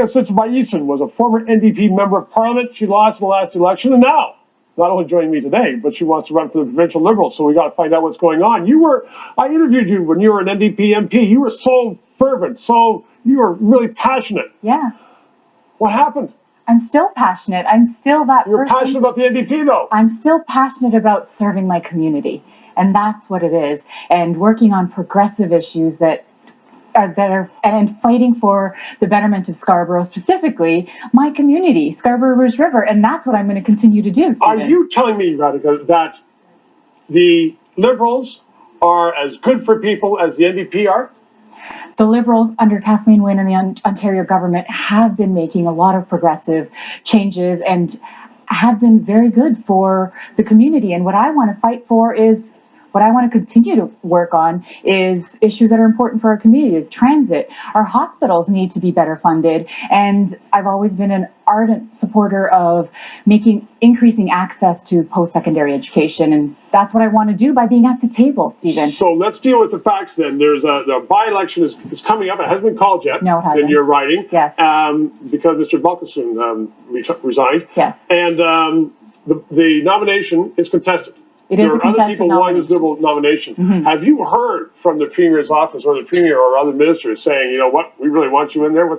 Sitsabaiesan was a former NDP member of Parliament. She lost in the last election, and now not only joining me today, but she wants to run for the provincial Liberals. So we got to find out what's going on. I interviewed you when you were an NDP MP. You were so fervent, you were really passionate. Yeah. What happened? I'm still passionate. I'm still that You're person. passionate about the NDP, though. I'm still passionate about serving my community, and that's what it is. And working on progressive issues and fighting for the betterment of Scarborough, specifically my community, Scarborough-Rouge River, and that's what I'm going to continue to do, Stephen. Are you telling me, Rathika, that the Liberals are as good for people as the NDP are? The Liberals under Kathleen Wynne and the Ontario government have been making a lot of progressive changes and have been very good for the community. And what I want to fight for is, what I want to continue to work on is issues that are important for our community. Transit, our hospitals need to be better funded. And I've always been an ardent supporter of increasing access to post-secondary education. And that's what I want to do by being at the table, Stephen. So let's deal with the facts then. The by-election is coming up. It hasn't been called yet. No, it hasn't. In your writing. Yes. Because Mr. Bulkeson resigned. Yes. And the nomination is contested. It is a contested There are other people wanting this Liberal nomination. Mm-hmm. Have you heard from the Premier's office or the Premier or other ministers saying, you know what, we really want you in there?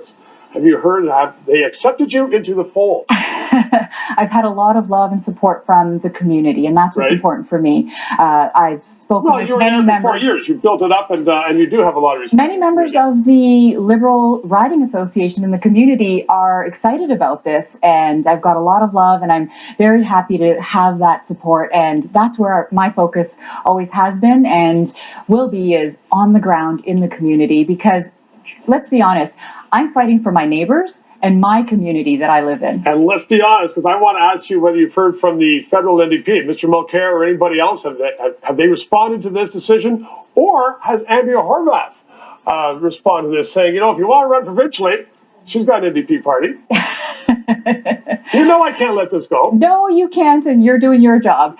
Have you heard, have they accepted you into the fold? I've had a lot of love and support from the community, and that's what's important for me. I've spoken with many members. For 4 years. You built it up, and you do have a lot of respect. Many members of the Liberal Riding Association in the community are excited about this, and I've got a lot of love, and I'm very happy to have that support. And that's where my focus always has been and will be, is on the ground in the community, because let's be honest, I'm fighting for my neighbors and my community that I live in. And let's be honest, because I want to ask you whether you've heard from the federal NDP, Mr. Mulcair or anybody else, have they responded to this decision? Or has Andrea Horvath responded to this, saying, you know, if you want to run provincially, she's got an NDP party. You know I can't let this go. No, you can't, and you're doing your job.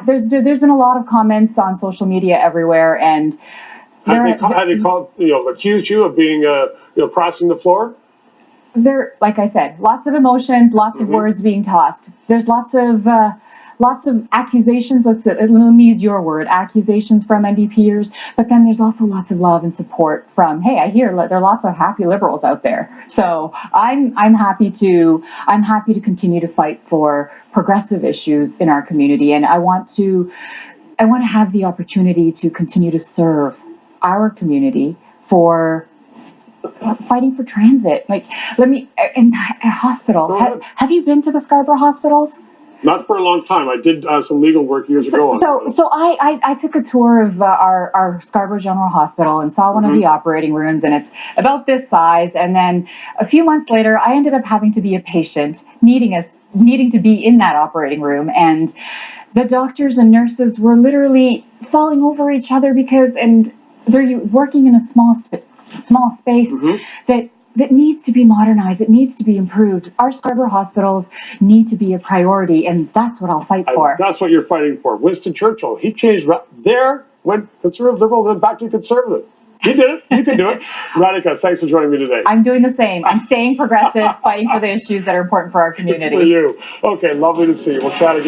There's been a lot of comments on social media everywhere, and have they called, accused you of being, crossing the floor? Like I said, lots of emotions, lots of words being tossed. There's lots of accusations. Let me use your word, accusations from NDPers. But then there's also lots of love and support from, hey, I hear there are lots of happy Liberals out there. So I'm happy to continue to fight for progressive issues in our community, and I want to have the opportunity to continue to serve our community for fighting for transit. Like, in a hospital. Have you been to the Scarborough hospitals? Not for a long time. I did some legal work years ago. So I took a tour of our Scarborough General Hospital and saw one of the operating rooms, and it's about this size. And then a few months later, I ended up having to be a patient, needing to be in that operating room, and the doctors and nurses were literally falling over each other and they're working in a small space that needs to be modernized. It needs to be improved. Our Scarborough hospitals need to be a priority, and that's what I'll fight for. That's what you're fighting for. Winston Churchill, he changed there, went conservative, liberal, then back to conservative. He did it. You can do it. Rathika, thanks for joining me today. I'm doing the same. I'm staying progressive, fighting for the issues that are important for our community. For you. Okay, lovely to see you. We'll chat again.